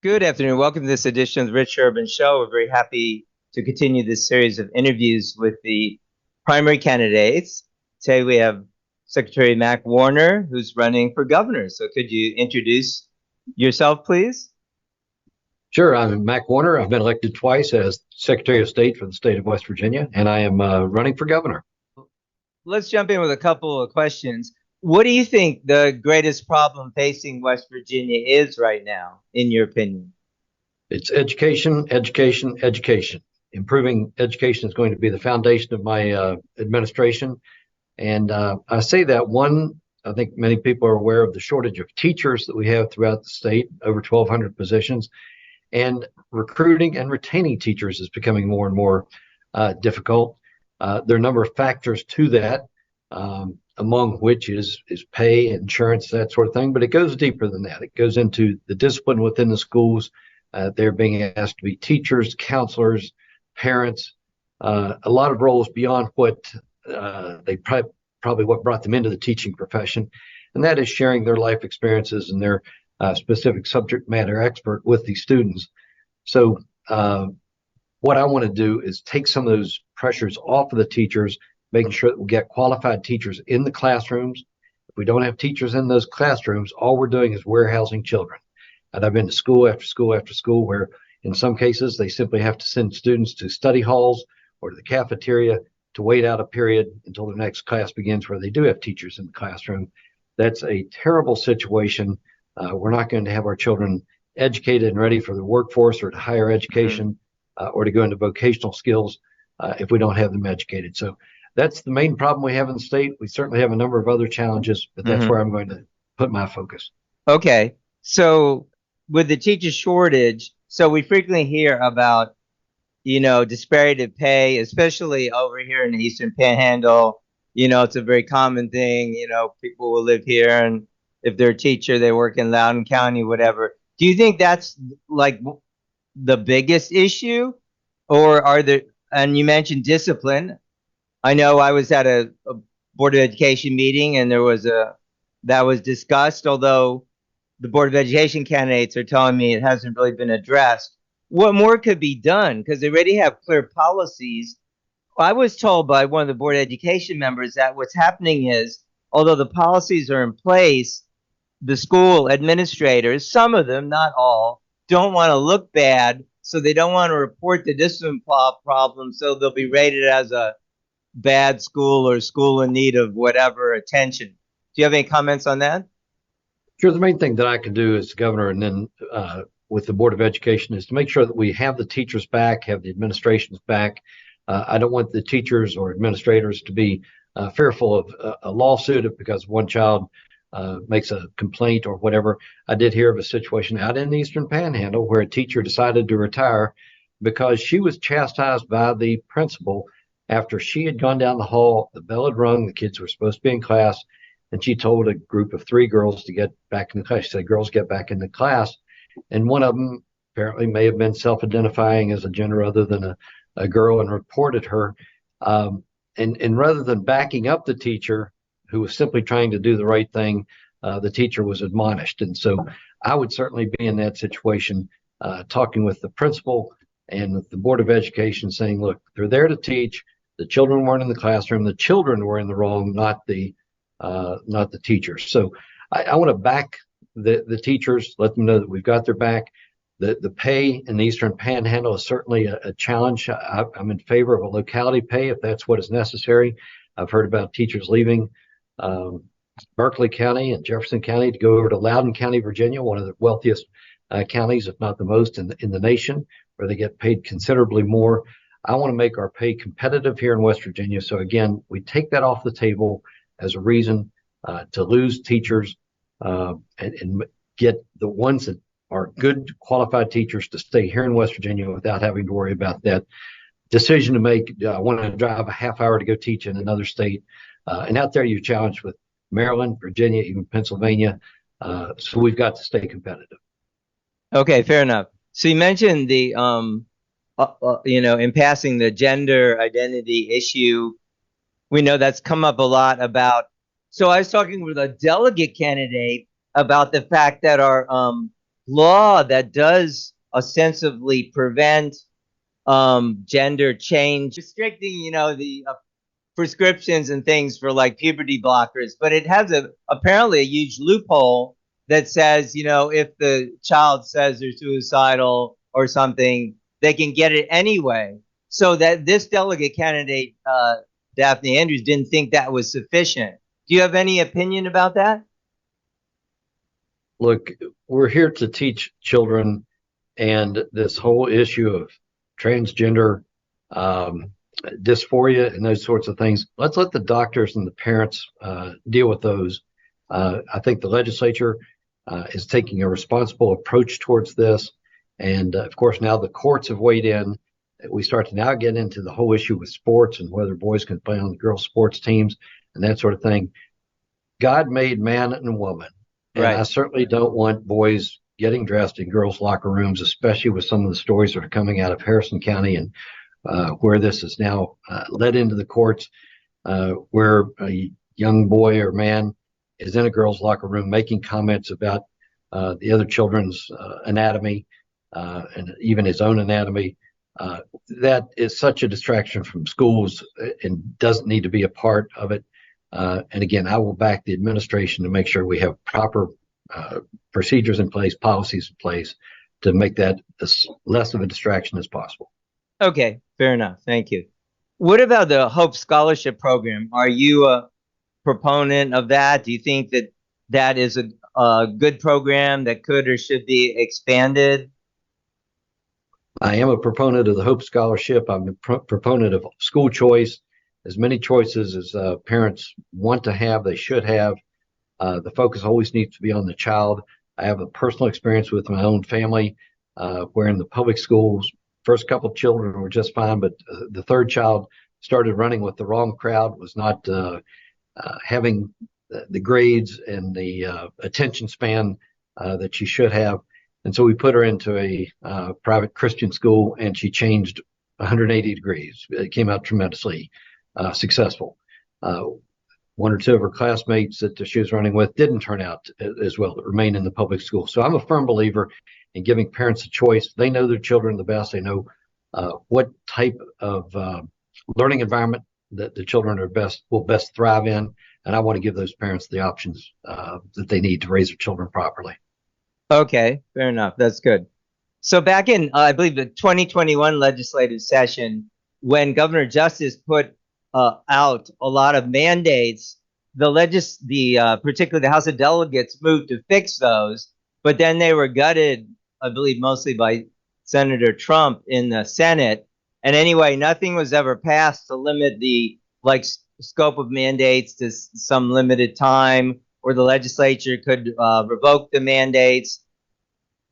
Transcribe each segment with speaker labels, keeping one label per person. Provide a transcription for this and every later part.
Speaker 1: Good afternoon. Welcome to this edition of the Rich Urban Show. We're very happy to continue this series of interviews with the primary candidates. Today we have Secretary Mack Warner, who's running for governor. So could you introduce yourself, please?
Speaker 2: Sure. I'm Mack Warner. I've been elected twice as Secretary of State for the state of West Virginia, and I am running for governor.
Speaker 1: Let's jump in with a couple of questions. What do you think the greatest problem facing West Virginia is right now, in your opinion?
Speaker 2: It's education, education, education. Improving education is going to be the foundation of my administration. And I say that I think many people are aware of the shortage of teachers that we have throughout the state, over 1,200 positions. And recruiting and retaining teachers is becoming more and more difficult. There are a number of factors to that, among which is pay, insurance, that sort of thing. But it goes deeper than that. It goes into the discipline within the schools. They're being asked to be teachers, counselors, parents, a lot of roles beyond what probably what brought them into the teaching profession. And that is sharing their life experiences and their specific subject matter expert with these students. So what I want to do is take some of those pressures off of the teachers, making sure that we get qualified teachers in the classrooms. If we don't have teachers in those classrooms, all we're doing is warehousing children. And I've been to school after school after school where in some cases they simply have to send students to study halls or to the cafeteria to wait out a period until the next class begins where they do have teachers in the classroom. That's a terrible situation. We're not going to have our children educated and ready for the workforce or to higher education or to go into vocational skills if we don't have them educated. So that's the main problem we have in the state. We certainly have a number of other challenges, but that's where I'm going to put my focus.
Speaker 1: Okay. So with the teacher shortage, so we frequently hear about, disparity of pay, especially over here in the Eastern Panhandle. It's a very common thing. People will live here, and if they're a teacher, they work in Loudoun County, whatever. Do you think that's like the biggest issue? Or and you mentioned discipline. I know I was at a Board of Education meeting and that was discussed, although the Board of Education candidates are telling me it hasn't really been addressed. What more could be done? Because they already have clear policies. I was told by one of the Board of Education members that what's happening is, although the policies are in place, the school administrators, some of them, not all, don't want to look bad, so they don't want to report the discipline problem, so they'll be rated as a bad school or school in need of whatever attention. Do you have any comments on that?
Speaker 2: Sure. The main thing that I can do as governor and then with the Board of Education is to make sure that we have the teachers back, have the administrations back. I don't want the teachers or administrators to be fearful of a lawsuit because one child makes a complaint or whatever. I did hear of a situation out in the Eastern Panhandle where a teacher decided to retire because she was chastised by the principal after she had gone down the hall, the bell had rung, the kids were supposed to be in class, and she told a group of 3 girls to get back in the class. She said, girls, get back in the class. And one of them apparently may have been self-identifying as a gender other than a girl and reported her. And rather than backing up the teacher, who was simply trying to do the right thing, the teacher was admonished. And so I would certainly be in that situation, talking with the principal and with the Board of Education saying, look, they're there to teach. The children weren't in the classroom. The children were in the wrong, not the teachers. So I want to back the teachers, let them know that we've got their back. The pay in the Eastern Panhandle is certainly a challenge. I'm in favor of a locality pay if that's what is necessary. I've heard about teachers leaving Berkeley County and Jefferson County to go over to Loudoun County, Virginia, one of the wealthiest counties, if not the most in the nation, where they get paid considerably more. I want to make our pay competitive here in West Virginia. So again, we take that off the table as a reason to lose teachers and get the ones that are good qualified teachers to stay here in West Virginia without having to worry about that decision to make. I want to drive a half hour to go teach in another state. And out there you're challenged with Maryland, Virginia, even Pennsylvania. So we've got to stay competitive.
Speaker 1: Okay, fair enough. So you mentioned the, in passing the gender identity issue. We know that's come up a lot about. So I was talking with a delegate candidate about the fact that our law that does ostensibly prevent gender change, restricting, the prescriptions and things for like puberty blockers, but it has apparently a huge loophole that says, if the child says they're suicidal or something, they can get it anyway. So that this delegate candidate, Daphne Andrews, didn't think that was sufficient. Do you have any opinion about that?
Speaker 2: Look, we're here to teach children, and this whole issue of transgender um, dysphoria and those sorts of things, let's let the doctors and the parents deal with those. I think the legislature is taking a responsible approach towards this. And of course, now the courts have weighed in. We start to now get into the whole issue with sports and whether boys can play on the girls' sports teams and that sort of thing. God made man and woman. And I
Speaker 1: Right.
Speaker 2: certainly don't want boys getting dressed in girls' locker rooms, especially with some of the stories that are coming out of Harrison County and where this is now led into the courts, where a young boy or man is in a girls' locker room making comments about the other children's anatomy and even his own anatomy. That is such a distraction from schools and doesn't need to be a part of it. And again, I will back the administration to make sure we have proper procedures in place, policies in place to make that as less of a distraction as possible.
Speaker 1: Okay, fair enough. Thank you. What about the Hope Scholarship Program? Are you a proponent of that? Do you think that that is a good program that could or should be expanded?
Speaker 2: I am a proponent of the Hope Scholarship. I'm a proponent of school choice, as many choices as parents want to have, they should have. The focus always needs to be on the child. I have a personal experience with my own family, where in the public schools, first couple of children were just fine, but the third child started running with the wrong crowd, was not having the grades and the attention span that she should have. And so we put her into a private Christian school, and she changed 180 degrees. It came out tremendously successful. One or two of her classmates that she was running with didn't turn out as well, but remain in the public school. So I'm a firm believer in giving parents a choice. They know their children the best. They know what type of learning environment that the children will best thrive in. And I want to give those parents the options that they need to raise their children properly.
Speaker 1: Okay, fair enough. That's good. So back in, I believe, the 2021 legislative session, when Governor Justice put out a lot of mandates, particularly the House of Delegates moved to fix those, but then they were gutted, I believe, mostly by Senator Trump in the Senate. And anyway, nothing was ever passed to limit the scope of mandates to some limited time, or the legislature could revoke the mandates.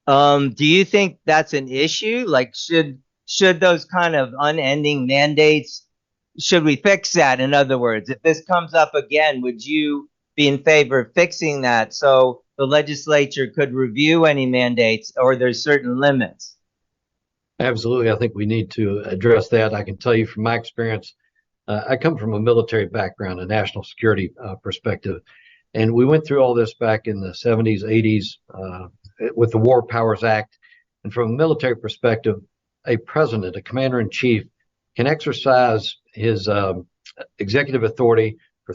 Speaker 1: Do you think that's an issue? Like, should those kind of unending mandates, should we fix that? In other words, if this comes up again, would you be in favor of fixing that so the legislature could review any mandates, or there's certain limits?
Speaker 2: Absolutely. I think we need to address that. I can tell you from my experience, I come from a military background, a national security perspective. And we went through all this back in the 70s, 80s with the War Powers Act. And from a military perspective, a president, a commander in chief, can exercise his executive authority for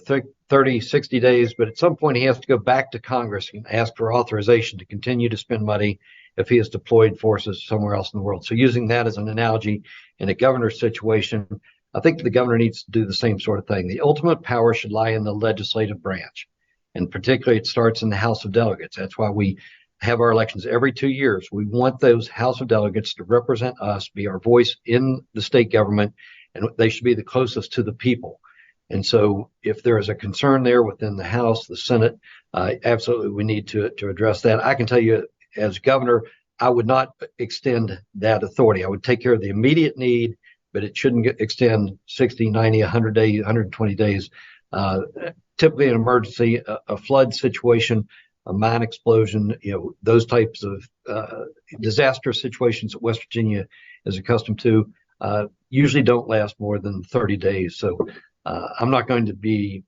Speaker 2: 30, 60 days, but at some point he has to go back to Congress and ask for authorization to continue to spend money if he has deployed forces somewhere else in the world. So using that as an analogy in a governor's situation, I think the governor needs to do the same sort of thing. The ultimate power should lie in the legislative branch. And particularly it starts in the House of Delegates. That's why we have our elections every 2 years. We want those House of Delegates to represent us, be our voice in the state government, and they should be the closest to the people. And so if there is a concern there within the House, the Senate, absolutely we need to address that. I can tell you as governor, I would not extend that authority. I would take care of the immediate need, but it shouldn't extend 60, 90, 100 days, 120 days. Typically an emergency, a flood situation, a mine explosion, those types of disastrous situations that West Virginia is accustomed to usually don't last more than 30 days. So I'm not going to be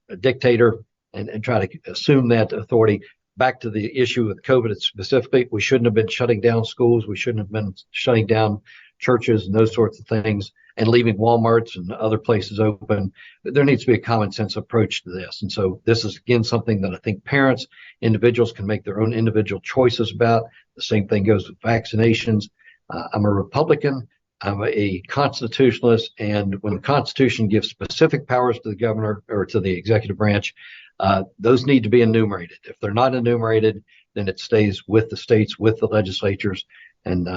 Speaker 2: a dictator and try to assume that authority. back to the issue with COVID specifically, we shouldn't have been shutting down schools. We shouldn't have been shutting down churches and those sorts of things and leaving Walmarts and other places open. There needs to be a common sense approach to this. And so this is, again, something that I think parents, individuals can make their own individual choices about. The same thing goes with vaccinations. I'm a Republican. I'm a constitutionalist. And when the Constitution gives specific powers to the governor or to the executive branch, those need to be enumerated. If they're not enumerated, then it stays with the states, with the legislatures. And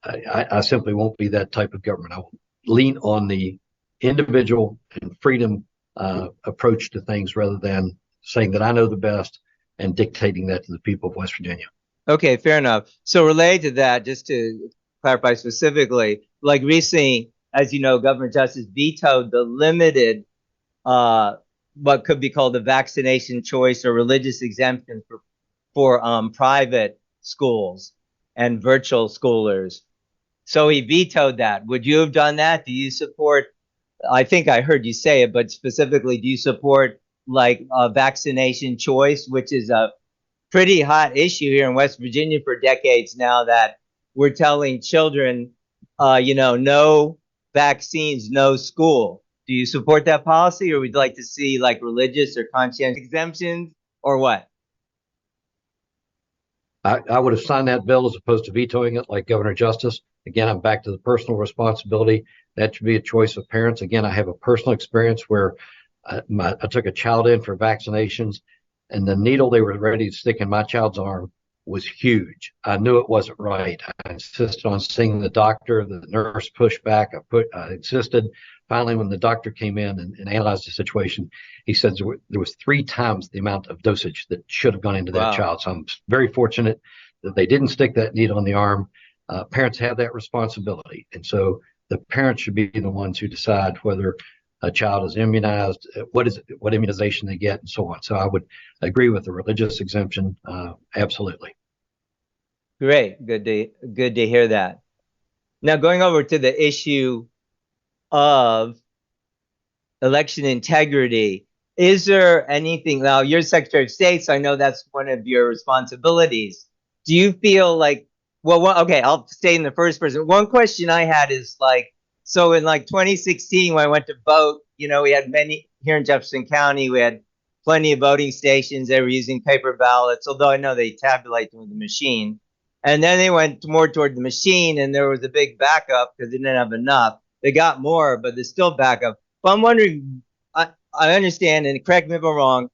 Speaker 2: I simply won't be that type of government. I will lean on the individual and freedom approach to things rather than saying that I know the best and dictating that to the people of West Virginia.
Speaker 1: Okay, fair enough. So related to that, just to clarify specifically, like recently, as you know, Governor Justice vetoed the limited, what could be called the vaccination choice or religious exemption for private schools and virtual schoolers. So he vetoed that. Would you have done that? Do you support, I think I heard you say it, but specifically, do you support like a vaccination choice, which is a pretty hot issue here in West Virginia for decades now, that we're telling children, no vaccines, no school. Do you support that policy, or would you like to see like religious or conscientious exemptions, or what?
Speaker 2: I would have signed that bill as opposed to vetoing it like Governor Justice. Again, I'm back to the personal responsibility. That should be a choice of parents. Again, I have a personal experience where I took a child in for vaccinations, and the needle they were ready to stick in my child's arm was huge. I knew it wasn't right. I insisted on seeing the doctor. The nurse pushed back. I insisted. Finally, when the doctor came in and analyzed the situation, he said there was 3 times the amount of dosage that should have gone into that child. So I'm very fortunate that they didn't stick that needle in the arm. Parents have that responsibility. And so the parents should be the ones who decide whether a child is immunized, what immunization they get, and so on. So I would agree with the religious exemption, absolutely.
Speaker 1: Great, good to hear that. Now going over to the issue of election integrity, is there anything, now you're Secretary of State, so I know that's one of your responsibilities. Do you feel like, okay, I'll stay in the first person. One question I had is like, so in like 2016, when I went to vote, we had many here in Jefferson County, we had plenty of voting stations. They were using paper ballots, although I know they tabulate them with the machine. And then they went more toward the machine, and there was a big backup because they didn't have enough. They got more, but there's still backup. But I'm wondering, I understand, and correct me if I'm wrong,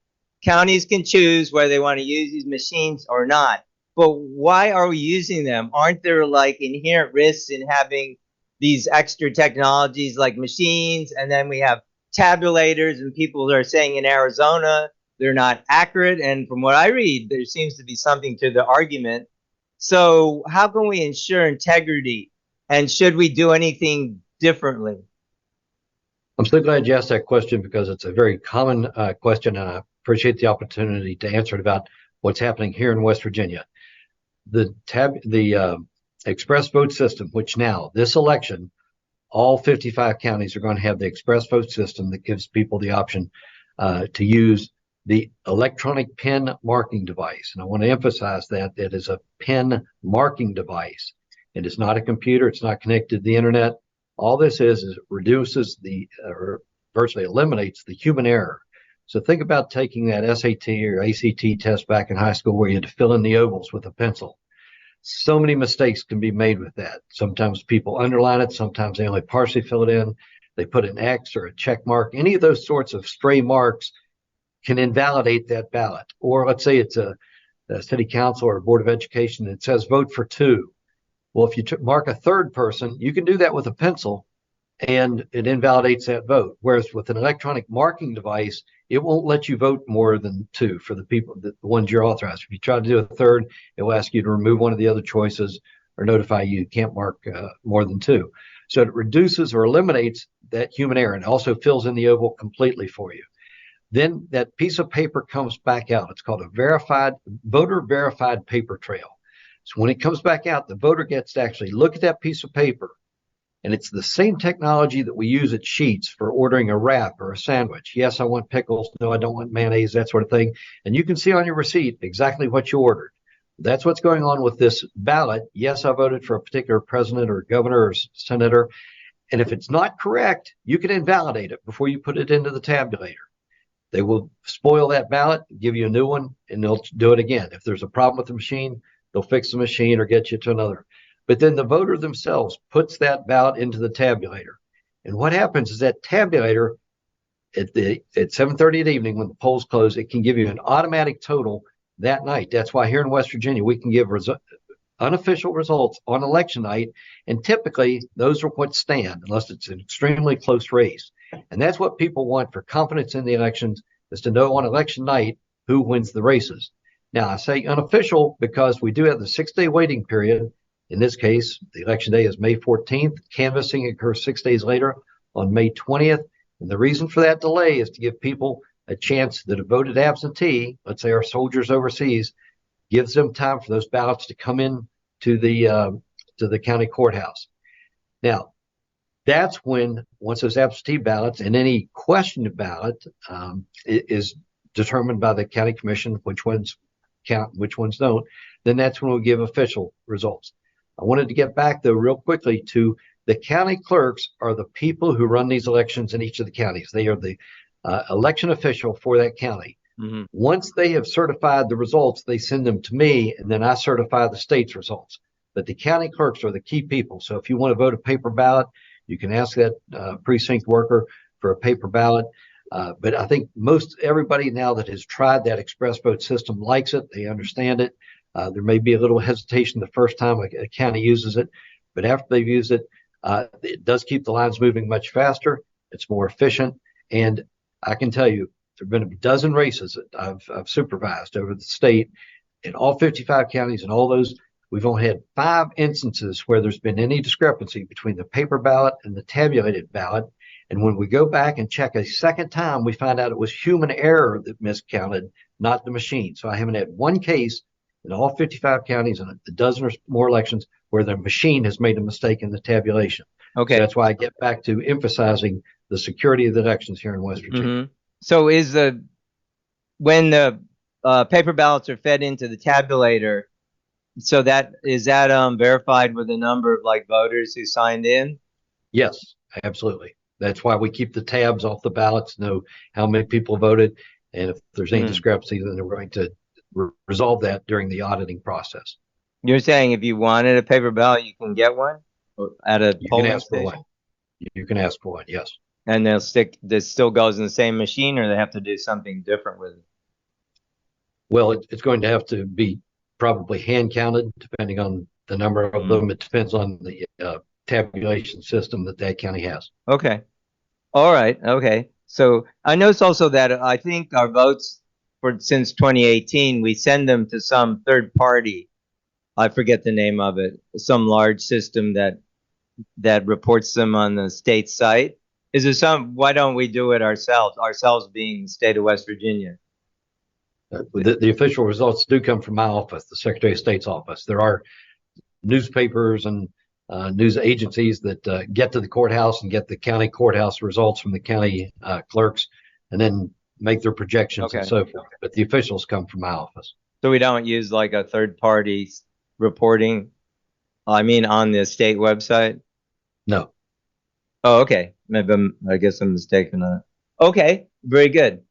Speaker 1: counties can choose whether they want to use these machines or not. But why are we using them? Aren't there like inherent risks in having these extra technologies like machines? And then we have tabulators, and people are saying in Arizona they're not accurate. And from what I read, there seems to be something to the argument. So how can we ensure integrity? And should we do anything differently?
Speaker 2: I'm so glad you asked that question because it's a very common question, and I appreciate the opportunity to answer it about what's happening here in West Virginia. The express vote system, which now this election, all 55 counties are going to have the express vote system that gives people the option to use the electronic pen marking device. And I want to emphasize that it is a pen marking device. It is not a computer. It's not connected to the internet. All this is it reduces or virtually eliminates the human error. So think about taking that SAT or ACT test back in high school where you had to fill in the ovals with a pencil. So many mistakes can be made with that. Sometimes people underline it. Sometimes they only partially fill it in. They put an X or a check mark. Any of those sorts of stray marks can invalidate that ballot. Or let's say it's a city council or a board of education that says vote for 2. Well, if you mark a third person, you can do that with a pencil and it invalidates that vote. Whereas with an electronic marking device, it won't let you vote more than 2 for the people, the ones you're authorized. If you try to do a third, it will ask you to remove one of the other choices or notify you can't mark more than 2. So it reduces or eliminates that human error and also fills in the oval completely for you. Then that piece of paper comes back out. It's called a voter verified paper trail. So when it comes back out, the voter gets to actually look at that piece of paper And it's the same technology that we use at Sheets for ordering a wrap or a sandwich. Yes, I want pickles. No, I don't want mayonnaise, that sort of thing. And you can see on your receipt exactly what you ordered. That's what's going on with this ballot. Yes, I voted for a particular president or governor or senator. And if it's not correct, you can invalidate it before you put it into the tabulator. They will spoil that ballot, give you a new one, and they'll do it again. If there's a problem with the machine, they'll fix the machine or get you to another. But then the voter themselves puts that ballot into the tabulator. And what happens is that tabulator at 7:30 at evening when the polls close, it can give you an automatic total that night. That's why here in West Virginia, we can give unofficial results on election night. And typically those are what stand unless it's an extremely close race. And that's what people want for confidence in the elections, is to know on election night who wins the races. Now, I say unofficial because we do have the 6-day waiting period. In this case, the election day is May 14th. Canvassing occurs 6 days later on May 20th. And the reason for that delay is to give people a chance that have voted absentee, let's say our soldiers overseas, gives them time for those ballots to come in to the county courthouse. Now, that's when, once those absentee ballots and any questioned ballot is determined by the county commission, which ones count, which ones don't, then that's when we'll give official results. I wanted to get back, though, real quickly to the county clerks are the people who run these elections in each of the counties. They are the election official for that county. Mm-hmm. Once they have certified the results, they send them to me, and then I certify the state's results. But the county clerks are the key people. So if you want to vote a paper ballot, you can ask that precinct worker for a paper ballot. But I think most everybody now that has tried that express vote system likes it. They understand it. There may be a little hesitation the first time a county uses it, but after they've used it, it does keep the lines moving much faster. It's more efficient. And I can tell you, there have been a dozen races that I've supervised over the state in all 55 counties, and all those, we've only had 5 instances where there's been any discrepancy between the paper ballot and the tabulated ballot. And when we go back and check a second time, we find out it was human error that miscounted, not the machine. So I haven't had one case in all 55 counties and a dozen or more elections where the machine has made a mistake in the tabulation. Okay. So that's why I get back to emphasizing the security of the elections here in West Virginia. Mm-hmm.
Speaker 1: So when the paper ballots are fed into the tabulator, so that is that verified with the number of like voters who signed in?
Speaker 2: Yes, absolutely. That's why we keep the tabs off the ballots, know how many people voted, and if there's any discrepancy, then we're going to resolve that during the auditing process.
Speaker 1: You're saying if you wanted a paper ballot, you can get one at a polling station?
Speaker 2: You can ask for one, yes.
Speaker 1: And this still goes in the same machine, or they have to do something different with it?
Speaker 2: Well, it's going to have to be probably hand counted, depending on the number of them. It depends on the tabulation system that county has.
Speaker 1: Okay. All right. Okay. So I noticed also that I think our votes since 2018, we send them to some third party. I forget the name of it. Some large system that reports them on the state site. Is there why don't we do it ourselves being the state of West Virginia?
Speaker 2: The official results do come from my office, the Secretary of State's office. There are newspapers and news agencies that get to the courthouse and get the county courthouse results from the county clerks and then make their projections and so forth. But the officials come from my office.
Speaker 1: So we don't use like a third party reporting, on the state website?
Speaker 2: No.
Speaker 1: Oh, okay. Maybe I guess I'm mistaken on it. Okay, very good.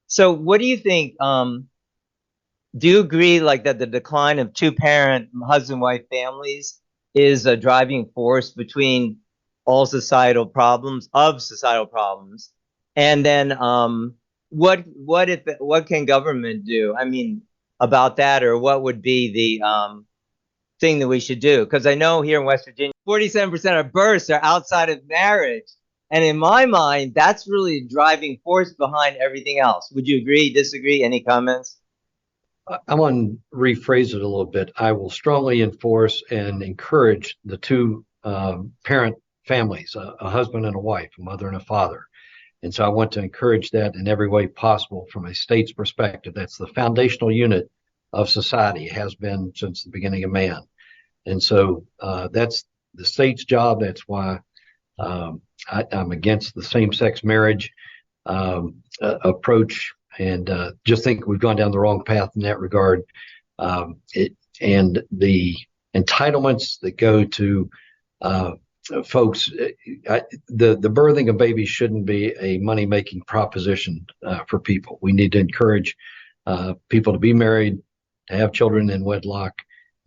Speaker 1: So what do you think? Do you agree like that the decline of 2-parent husband-wife families is a driving force between all societal problems? And then what can government do? About that, or what would be the thing that we should do? Because I know here in West Virginia, 47% of births are outside of marriage. And in my mind, that's really a driving force behind everything else. Would you agree, disagree? Any comments?
Speaker 2: I want to rephrase it a little bit. I will strongly enforce and encourage the 2-parent families, a husband and a wife, a mother and a father. And so I want to encourage that in every way possible from a state's perspective. That's the foundational unit of society. It has been since the beginning of man. And so that's the state's job. That's why I'm against the same-sex marriage approach, and just think we've gone down the wrong path in that regard. And the entitlements that go to folks, the birthing of babies shouldn't be a money-making proposition for people. We need to encourage people to be married, to have children in wedlock,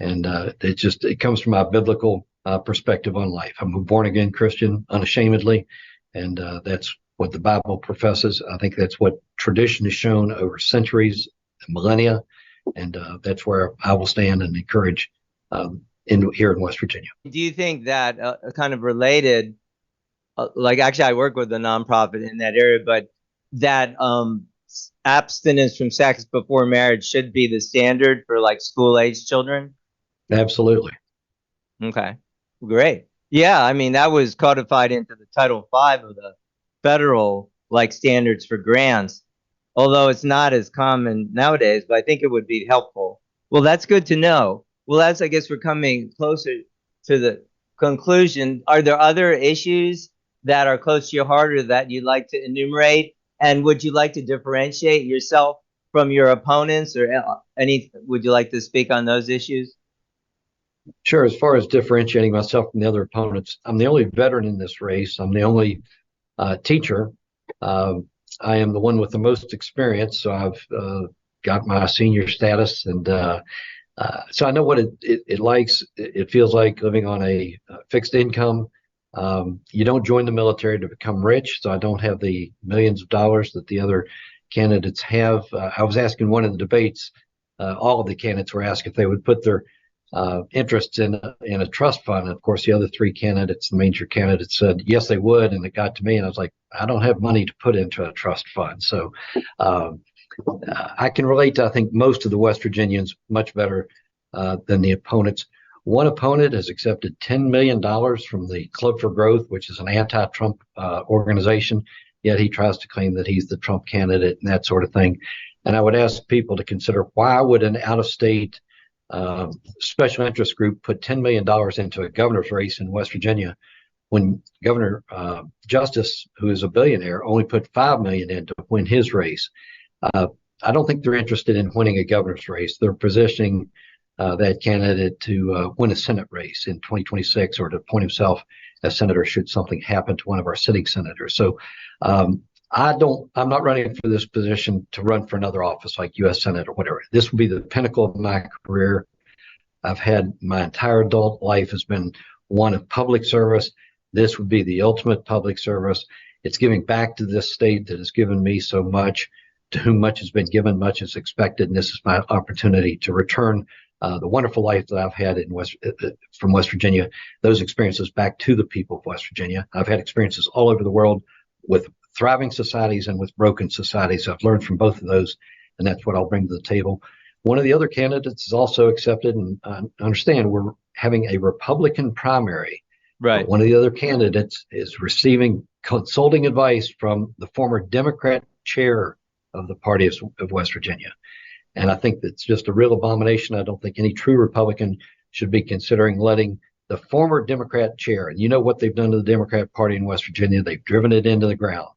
Speaker 2: and it comes from our biblical perspective on life. I'm a born-again Christian, unashamedly, and that's what the Bible professes. I think that's what tradition has shown over centuries, millennia, and that's where I will stand and encourage here in West Virginia.
Speaker 1: Do you think that kind of related, like actually I work with a nonprofit in that area, but that abstinence from sex before marriage should be the standard for like school-age children?
Speaker 2: Absolutely.
Speaker 1: Okay, great. Yeah, I mean, that was codified into the Title V of the federal like standards for grants, although it's not as common nowadays, but I think it would be helpful. Well, that's good to know. Well, as I guess we're coming closer to the conclusion, are there other issues that are close to your heart or that you'd like to enumerate? And would you like to differentiate yourself from your opponents, or would you like to speak on those issues?
Speaker 2: Sure. As far as differentiating myself from the other opponents, I'm the only veteran in this race. I'm the only teacher. I am the one with the most experience, so I've got my senior status, and so I know what it likes. It feels like living on a fixed income. You don't join the military to become rich, so I don't have the millions of dollars that the other candidates have. I was asking one of the debates, all of the candidates were asked if they would put their interests in a trust fund. And of course, the other three candidates, the major candidates, said yes, they would. And it got to me, and I was like, I don't have money to put into a trust fund. So I can relate to, I think, most of the West Virginians much better than the opponents. One opponent has accepted $10 million from the Club for Growth, which is an anti-Trump organization, yet he tries to claim that he's the Trump candidate and that sort of thing. And I would ask people to consider, why would an out-of-state special interest group put $10 million into a governor's race in West Virginia when Governor Justice, who is a billionaire, only put $5 million in to win his race? I don't think they're interested in winning a governor's race. They're positioning that candidate to win a Senate race in 2026, or to appoint himself as senator should something happen to one of our sitting senators. So I'm not running for this position to run for another office like U.S. Senate or whatever. This will be the pinnacle of my career. I've had my entire adult life has been one of public service. This would be the ultimate public service. It's giving back to this state that has given me so much, to whom much has been given, much is expected. And this is my opportunity to return the wonderful life that I've had from West Virginia, those experiences back to the people of West Virginia. I've had experiences all over the world with thriving societies and with broken societies. I've learned from both of those, and that's what I'll bring to the table. One of the other candidates is also accepted, and understand we're having a Republican primary.
Speaker 1: Right.
Speaker 2: One of the other candidates is receiving consulting advice from the former Democrat chair of the party of West Virginia. And I think that's just a real abomination. I don't think any true Republican should be considering letting the former Democrat chair, and you know what they've done to the Democrat Party in West Virginia, they've driven it into the ground.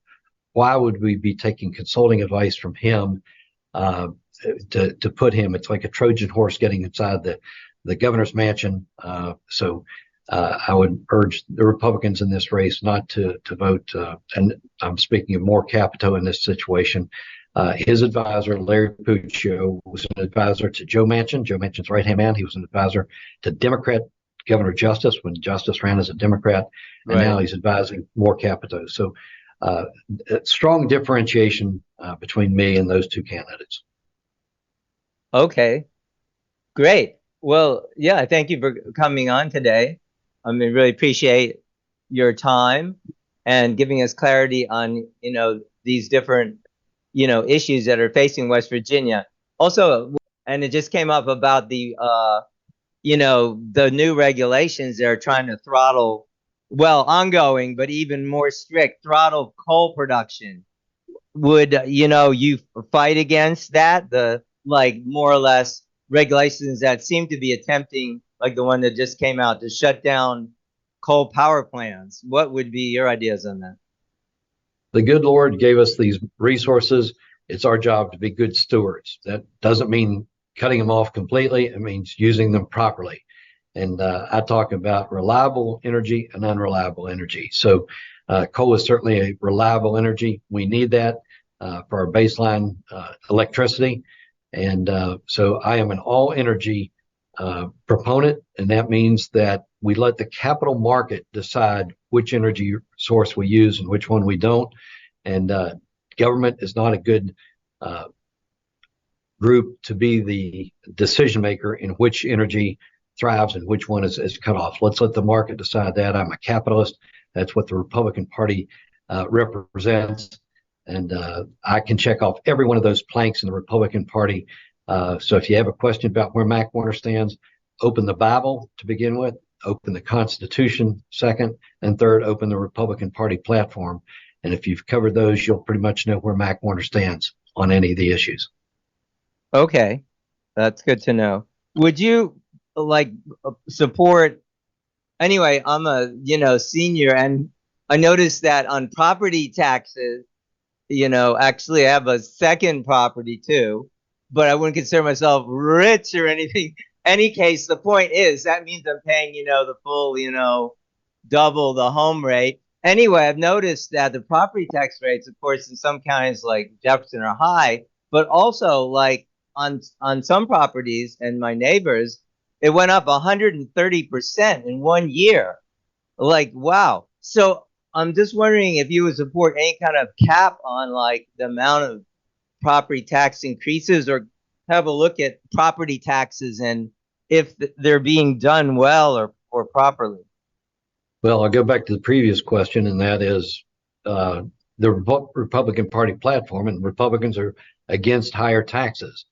Speaker 2: Why would we be taking consulting advice from him to put him? It's like a Trojan horse getting inside the governor's mansion. So I would urge the Republicans in this race not to vote. And I'm speaking of Moore Capito in this situation. His advisor, Larry Puccio, was an advisor to Joe Manchin, Joe Manchin's right-hand man. He was an advisor to Democrat Governor Justice when Justice ran as a Democrat, and right now he's advising Moore Capito. So strong differentiation between me and those two candidates.
Speaker 1: Okay, great. Well, yeah, thank you for coming on today. I mean, really appreciate your time and giving us clarity on, these different, issues that are facing West Virginia. Also, and it just came up about the, the new regulations that are trying to throttle, ongoing, but even more strict throttle coal production. Would, you fight against that? The more or less regulations that seem to be attempting, like the one that just came out, to shut down coal power plants. What would be your ideas on that?
Speaker 2: The good Lord gave us these resources. It's our job to be good stewards. That doesn't mean cutting them off completely. It means using them properly. And I talk about reliable energy and unreliable energy. So coal is certainly a reliable energy. We need that for our baseline electricity. And so I am an all energy proponent, and that means that we let the capital market decide which energy source we use and which one we don't. And government is not a good group to be the decision maker in which energy thrives and which one is cut off. Let's let the market decide that. I'm a capitalist. That's what the Republican Party represents. And I can check off every one of those planks in the Republican Party. So if you have a question about where Mack Warner stands, open the Bible to begin with, open the Constitution second, and third, open the Republican Party platform. And if you've covered those, you'll pretty much know where Mack Warner stands on any of the issues.
Speaker 1: Okay, that's good to know. Would you like support? Anyway, I'm a senior, and I noticed that on property taxes, actually I have a second property too, but I wouldn't consider myself rich or anything. Any case, the point is that means I'm paying, the full, double the home rate. Anyway, I've noticed that the property tax rates, of course, in some counties like Jefferson are high, but also like on some properties and my neighbors, it went up 130% in 1 year. Like, wow. So I'm just wondering if you would support any kind of cap on like the amount of property tax increases, or have a look at property taxes and if they're being done well or properly.
Speaker 2: Well, I'll go back to the previous question, and that is the Republican Party platform, and Republicans are against higher taxes.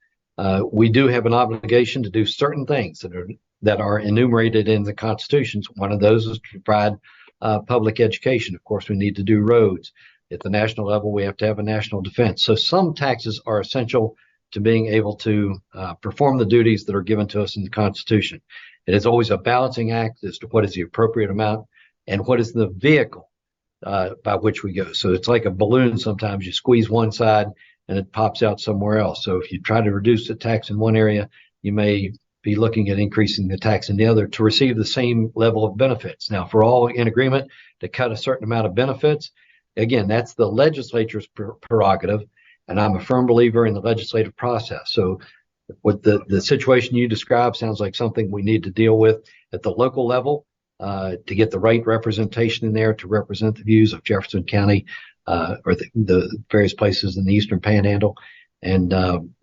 Speaker 2: We do have an obligation to do certain things that are enumerated in the Constitution. One of those is to provide public education. Of course, we need to do roads. At the national level, we have to have a national defense. So some taxes are essential to being able to perform the duties that are given to us in the Constitution. It is always a balancing act as to what is the appropriate amount and what is the vehicle by which we go. So it's like a balloon. Sometimes you squeeze one side and it pops out somewhere else. So if you try to reduce the tax in one area, you may be looking at increasing the tax in the other to receive the same level of benefits. Now, if we're all in agreement to cut a certain amount of benefits, again, that's the legislature's prerogative, and I'm a firm believer in the legislative process. So what the situation you described sounds like something we need to deal with at the local level to get the right representation in there to represent the views of Jefferson County or the various places in the Eastern Panhandle. And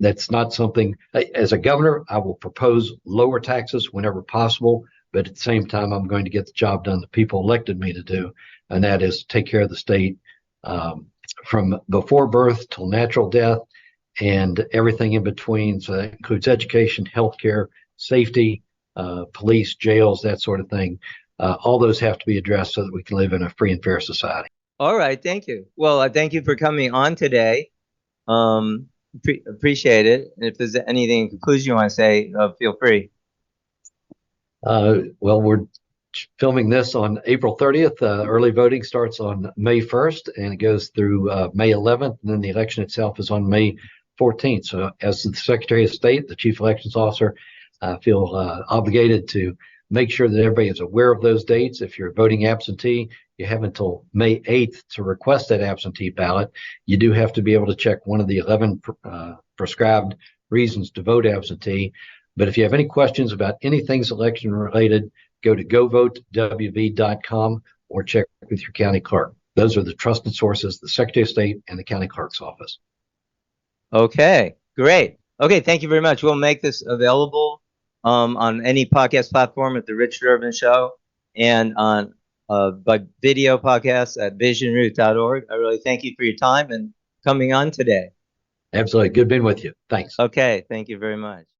Speaker 2: that's not something, as a governor, I will propose lower taxes whenever possible, but at the same time, I'm going to get the job done that people elected me to do, and that is take care of the state from before birth till natural death and everything in between. So that includes education, healthcare, safety, police, jails, that sort of thing. All those have to be addressed so that we can live in a free and fair society.
Speaker 1: All right, thank you. Well, thank you for coming on today. Appreciate it. And if there's anything in conclusion you want to say, feel free.
Speaker 2: Well, we're filming this on April 30th. Early voting starts on May 1st and it goes through May 11th. And then the election itself is on May 14th. So as the Secretary of State, the Chief Elections Officer, I feel obligated to make sure that everybody is aware of those dates. If you're voting absentee, you have until May 8th to request that absentee ballot. You do have to be able to check one of the 11 prescribed reasons to vote absentee. But if you have any questions about anything election related, go to govotewv.com or check with your county clerk. Those are the trusted sources, the Secretary of State and the county clerk's office.
Speaker 1: Okay, great. Okay, thank you very much. We'll make this available on any podcast platform at the Richard Urban Show and on by video podcasts at visionroot.org. I really thank you for your time and coming on today.
Speaker 2: Absolutely. Good being with you. Thanks.
Speaker 1: Okay, thank you very much.